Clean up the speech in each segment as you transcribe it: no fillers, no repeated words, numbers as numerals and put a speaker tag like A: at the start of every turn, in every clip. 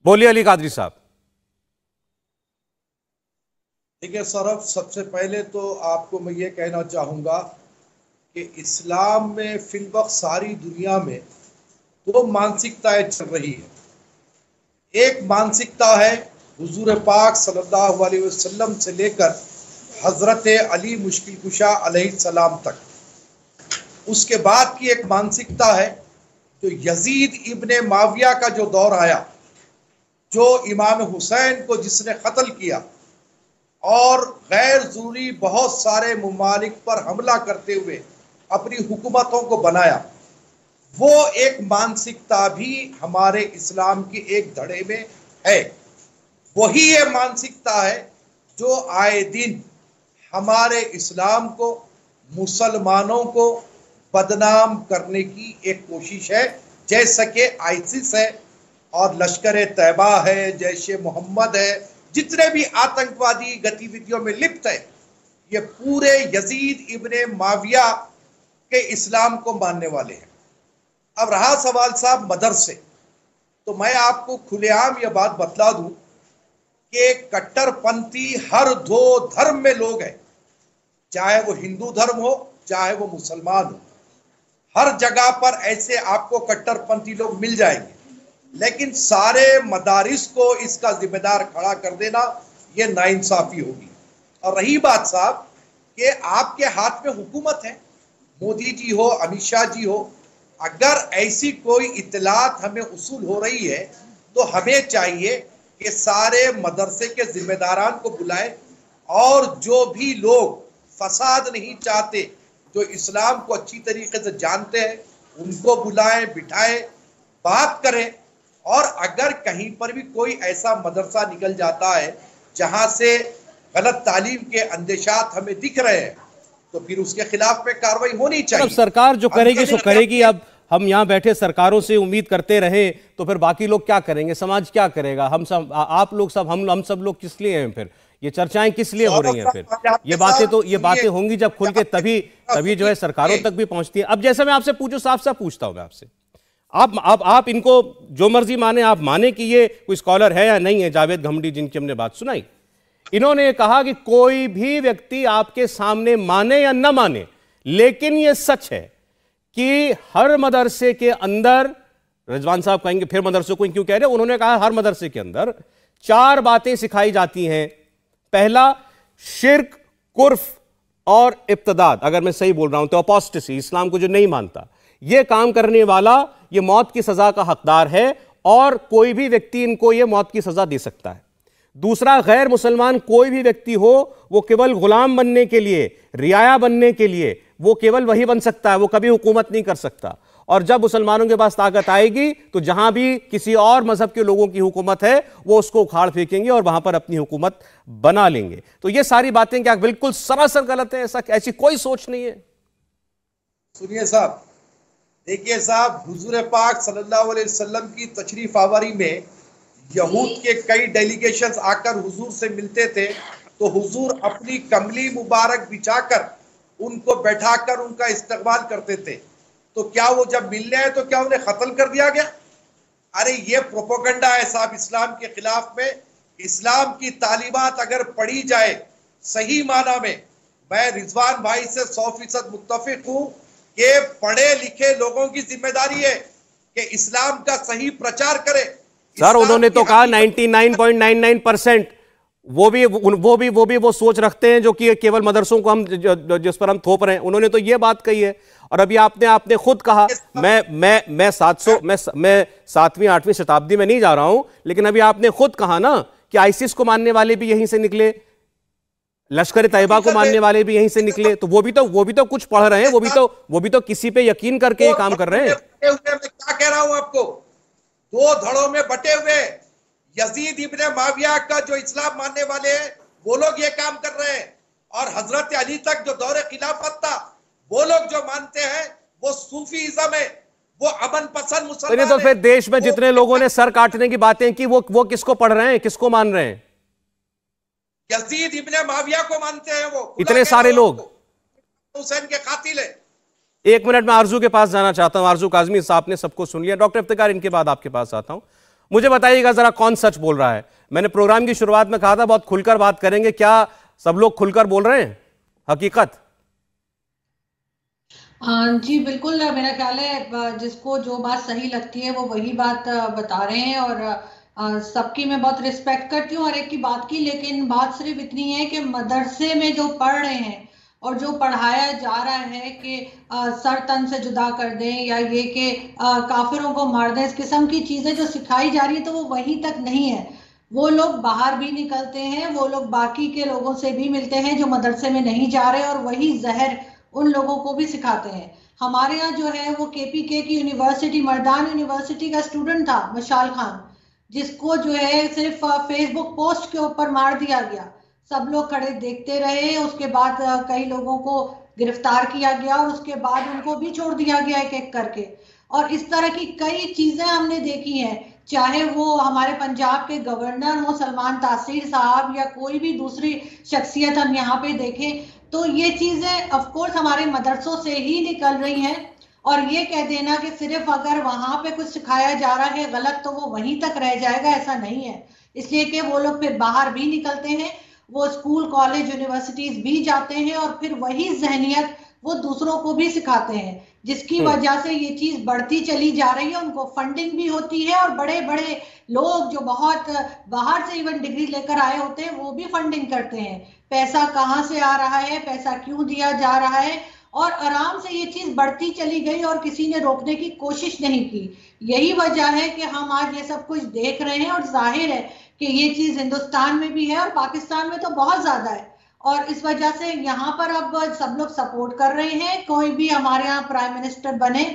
A: बोलिए अली कादरी साहब।
B: देखिए सौरभ, सबसे पहले तो आपको मैं ये कहना चाहूँगा कि इस्लाम में फिलवक्त सारी दुनिया में दो मानसिकताएं चल रही है। एक मानसिकता है हुजूर पाक सल्लल्लाहु अलैहि वसल्लम से लेकर हज़रत अली मुश्किल कुशा अलैहिस्सलाम तक। उसके बाद की एक मानसिकता है जो यजीद इब्ने माविया का जो दौर आया, जो इमाम हुसैन को जिसने कत्ल किया और गैर ज़रूरी बहुत सारे ममालिक पर हमला करते हुए अपनी हुकूमतों को बनाया, वो एक मानसिकता भी हमारे इस्लाम की एक धड़े में है। वही ये मानसिकता है जो आए दिन हमारे इस्लाम को, मुसलमानों को बदनाम करने की एक कोशिश है। जैसा कि आईसिस है और लश्कर तैयबा है, जैश मोहम्मद है, जितने भी आतंकवादी गतिविधियों में लिप्त है, ये पूरे यजीद इब्ने माविया के इस्लाम को मानने वाले हैं। अब रहा सवाल साहब मदरसे, तो मैं आपको खुलेआम यह बात बतला दूं कि कट्टरपंथी हर दो धर्म में लोग हैं, चाहे वो हिंदू धर्म हो चाहे वो मुसलमान हो। हर जगह पर ऐसे आपको कट्टरपंथी लोग मिल जाएंगे, लेकिन सारे मदारिस को इसका जिम्मेदार खड़ा कर देना यह नाइंसाफी होगी। और रही बात साहब कि आपके हाथ में हुकूमत है, मोदी जी हो, अमित शाह जी हो, अगर ऐसी कोई इत्तलात हमें उसूल हो रही है तो हमें चाहिए कि सारे मदरसे के जिम्मेदारान को बुलाएं और जो भी लोग फसाद नहीं चाहते, जो इस्लाम को अच्छी तरीके से जानते हैं, उनको बुलाएं, बिठाएं, बात करें। और अगर कहीं पर भी कोई ऐसा मदरसा निकल जाता है जहां से गलत तालीम के अंदेशात हमें दिख रहे हैं, तो फिर उसके खिलाफ में कार्रवाई होनी चाहिए।
A: अब सरकार जो करेगी सो करेगी। अब हम यहाँ बैठे सरकारों से उम्मीद करते रहे तो फिर बाकी लोग क्या करेंगे, समाज क्या करेगा? हम सब, आप लोग सब, हम सब लोग किस लिए हैं? फिर ये चर्चाएं किस लिए हो रही हैं? फिर ये बातें होंगी जब खुल के, तभी जो है सरकारों तक भी पहुंचती है। अब जैसे मैं आपसे पूछूं, साफ साफ पूछता हूं मैं आपसे, आप इनको जो मर्जी माने, आप माने कि ये कोई स्कॉलर है या नहीं है, जावेद घमंडी जिनकी हमने बात सुनाई, इन्होंने कहा कि कोई भी व्यक्ति आपके सामने माने या न माने, लेकिन यह सच है कि हर मदरसे के अंदर, रिजवान साहब कहेंगे फिर मदरसे को क्यों कह रहे हैं, उन्होंने कहा हर मदरसे के अंदर 4 बातें सिखाई जाती हैं। पहला, शिर्क, कुर्फ और इब्तिदात, अगर मैं सही बोल रहा हूं तो अपोस्टेसी, इस्लाम को जो नहीं मानता, यह काम करने वाला यह मौत की सजा का हकदार है और कोई भी व्यक्ति इनको यह मौत की सजा दे सकता है। दूसरा, गैर मुसलमान कोई भी व्यक्ति हो, वो केवल गुलाम बनने के लिए, रियाया बनने के लिए, वो केवल वही बन सकता है, वो कभी हुकूमत नहीं कर सकता। और जब मुसलमानों के पास ताकत आएगी तो जहां भी किसी और मजहब के लोगों की हुकूमत है वो उसको उखाड़ फेंकेंगे और वहां पर अपनी हुकूमत बना लेंगे। तो ये सारी बातें क्या बिल्कुल सरासर गलत है? ऐसी कोई सोच नहीं है?
B: सुनिए साहब, देखिए साहब, हुजूर पाक सल्लल्लाहु अलैहि वसल्लम की तशरीफ आवर में यहूद के कई डेलीगेशंस आकर हुजूर से मिलते थे, तो हुजूर अपनी कमली मुबारक बिछाकर उनको बैठाकर उनका इस्तकबाल करते थे। तो क्या वो जब मिलने आए तो क्या उन्हें कत्ल कर दिया गया? अरे ये प्रोपेगेंडा है साहब इस्लाम के खिलाफ में। इस्लाम की तालीमात अगर पढ़ी जाए सही माना में, मैं रिजवान भाई से 100% मुत्तफिक हूं कि पढ़े लिखे लोगों की जिम्मेदारी है कि इस्लाम का सही प्रचार करे।
A: सर, उन्होंने तो कहा 99.99% वो सोच रखते हैं जो कि केवल मदरसों को हम जिस पर हम थोप रहे हैं। उन्होंने तो ये बात कही है। और अभी आपने खुद कहा, मैं 7वीं 8वीं शताब्दी में नहीं जा रहा हूं, लेकिन अभी आपने खुद कहा ना कि आईसिस को मानने वाले भी यहीं से निकले, लश्कर तैयबा को मानने वाले भी यहीं से निकले। तो वो भी तो कुछ पढ़ रहे हैं, वो भी तो किसी पे यकीन करके ये काम कर रहे हैं।
B: मैं क्या कह रहा हूं आपको, 2 धड़ों में बटे हुए यजीद इब्ने माविया का जो इस्लाम मानने वाले हैं वो लोग ये काम कर रहे हैं, और हजरत अली तक जो दौरे खिलाफत था वो लोग जो मानते हैं वो सूफीइज्म है, वो अमन पसंद मुसलमान।
A: तो फिर देश में जितने लोगों ने सर काटने की बातें की वो किसको पढ़ रहे हैं, किसको मान रहे हैं?
B: यजीद इब्ने माविया को मानते हैं। वो
A: इतने सारे लोग
B: हुसैन के कातिल है।
A: 1 मिनट में आरजू के पास जाना चाहता हूं। आरजू काजमी साहब ने सबको सुन लिया। डॉक्टर इफ्तिकार, इनके बाद आपके पास आता हूं। मुझे बताइएगा जरा कौन सच बोल रहा है। मैंने प्रोग्राम की शुरुआत में कहा था बहुत खुलकर बात करेंगे, क्या सब लोग खुलकर बोल रहे हैं हकीकत?
C: जी बिल्कुल, मेरा ख्याल है जिसको जो बात सही लगती है वो वही बात बता रहे हैं। और सबकी मैं बहुत रिस्पेक्ट करती हूँ हर एक की बात की, लेकिन बात सिर्फ इतनी है कि मदरसे में जो पढ़ रहे हैं और जो पढ़ाया जा रहा है कि सर तन से जुदा कर दें या ये कि काफिरों को मार दें, इस किस्म की चीजें जो सिखाई जा रही है तो वो वहीं तक नहीं है। वो लोग बाहर भी निकलते हैं, वो लोग बाकी के लोगों से भी मिलते हैं जो मदरसे में नहीं जा रहे, और वही जहर उन लोगों को भी सिखाते हैं। हमारे यहाँ जो है वो केपीके की यूनिवर्सिटी, मर्दान यूनिवर्सिटी का स्टूडेंट था मशाल खान, जिसको जो है सिर्फ फेसबुक पोस्ट के ऊपर मार दिया गया। सब लोग खड़े देखते रहे, उसके बाद कई लोगों को गिरफ्तार किया गया और उसके बाद उनको भी छोड़ दिया गया एक एक करके। और इस तरह की कई चीजें हमने देखी हैं, चाहे वो हमारे पंजाब के गवर्नर हो सलमान तासीर साहब या कोई भी दूसरी शख्सियत हम यहाँ पे देखें, तो ये चीजें ऑफ कोर्स हमारे मदरसों से ही निकल रही हैं। और ये कह देना कि सिर्फ अगर वहां पे कुछ सिखाया जा रहा है गलत तो वो वहीं तक रह जाएगा, ऐसा नहीं है। इसलिए कि वो लोग फिर बाहर भी निकलते हैं, वो स्कूल कॉलेज यूनिवर्सिटीज भी जाते हैं और फिर वही जहनियत वो दूसरों को भी सिखाते हैं, जिसकी वजह से ये चीज बढ़ती चली जा रही है। उनको फंडिंग भी होती है और बड़े बड़े लोग जो बहुत बाहर से इवन डिग्री लेकर आए होते हैं वो भी फंडिंग करते हैं। पैसा कहाँ से आ रहा है, पैसा क्यों दिया जा रहा है, और आराम से ये चीज बढ़ती चली गई और किसी ने रोकने की कोशिश नहीं की। यही वजह है कि हम आज ये सब कुछ देख रहे हैं और जाहिर है कि ये चीज हिंदुस्तान में भी है और पाकिस्तान में तो बहुत ज्यादा है। और इस वजह से यहाँ पर अब सब लोग सपोर्ट कर रहे हैं, कोई भी हमारे यहाँ प्राइम मिनिस्टर बने,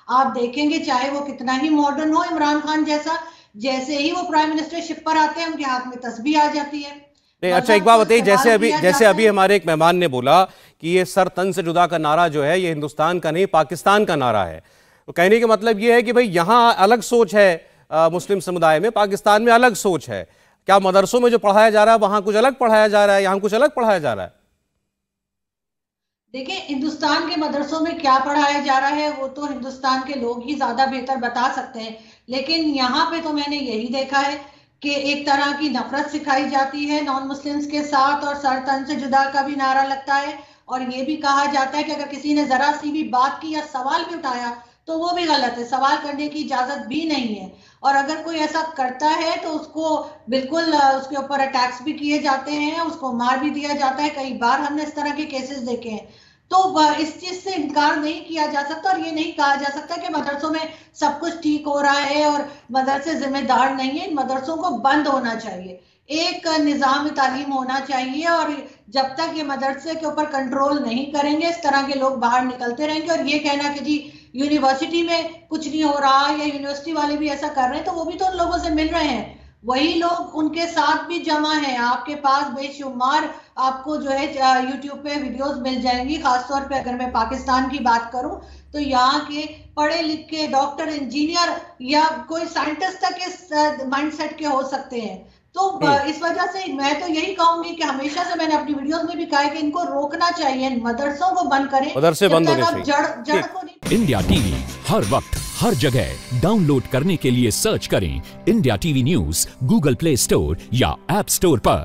C: आप देखेंगे चाहे वो कितना ही मॉडर्न हो, इमरान खान जैसा, जैसे ही वो प्राइम मिनिस्टरशिप पर आते हैं उनके हाथ में तस्बीह आ जाती है।
A: नहीं, अच्छा एक बात बताइए, जैसे अभी हमारे एक मेहमान ने बोला कि ये सर तन से जुदा का नारा जो है ये हिंदुस्तान का नहीं पाकिस्तान का नारा है, तो कहने का मतलब ये है कि भाई यहाँ अलग सोच है मुस्लिम समुदाय में, पाकिस्तान में अलग सोच है। क्या मदरसों में जो पढ़ाया जा रहा है वहां कुछ अलग पढ़ाया जा रहा है, यहाँ कुछ अलग पढ़ाया जा रहा है?
C: देखिए, हिंदुस्तान के मदरसों में क्या पढ़ाया जा रहा है वो तो हिंदुस्तान के लोग ही ज्यादा बेहतर बता सकते हैं, लेकिन यहाँ पे तो मैंने यही देखा है कि एक तरह की नफरत सिखाई जाती है नॉन मुस्लिम्स के साथ, और सर तन से जुदा का भी नारा लगता है। और ये भी कहा जाता है कि अगर किसी ने जरा सी भी बात की या सवाल भी उठाया तो वो भी गलत है, सवाल करने की इजाजत भी नहीं है। और अगर कोई ऐसा करता है तो उसको बिल्कुल उसके ऊपर अटैक्स भी किए जाते हैं, उसको मार भी दिया जाता है। कई बार हमने इस तरह के केसेस देखे हैं। तो इस चीज से इनकार नहीं किया जा सकता और ये नहीं कहा जा सकता कि मदरसों में सब कुछ ठीक हो रहा है और मदरसे जिम्मेदार नहीं है। इन मदरसों को बंद होना चाहिए, एक निज़ाम तालीम होना चाहिए, और जब तक ये मदरसे के ऊपर कंट्रोल नहीं करेंगे इस तरह के लोग बाहर निकलते रहेंगे। और ये कहना कि जी यूनिवर्सिटी में कुछ नहीं हो रहा या यूनिवर्सिटी वाले भी ऐसा कर रहे हैं, तो वो भी तो उन लोगों से मिल रहे हैं, वही लोग उनके साथ भी जमा है। आपके पास बेशुमार आपको जो है यूट्यूब पे वीडियोस मिल जाएंगी। खासतौर पे अगर मैं पाकिस्तान की बात करूं तो यहाँ के पढ़े लिखे डॉक्टर, इंजीनियर या कोई साइंटिस्ट तक इस माइंडसेट के हो सकते हैं। तो इस वजह से मैं तो यही कहूंगी कि हमेशा से मैंने अपनी वीडियोस में भी कहा है कि इनको रोकना चाहिए, मदरसों को बंद करें,
A: मदरसे बंद होने चाहिए।
C: जड़ को नहीं।
D: इंडिया टीवी हर वक्त हर जगह डाउनलोड करने के लिए सर्च करें India TV news Google play store या ऐप स्टोर पर।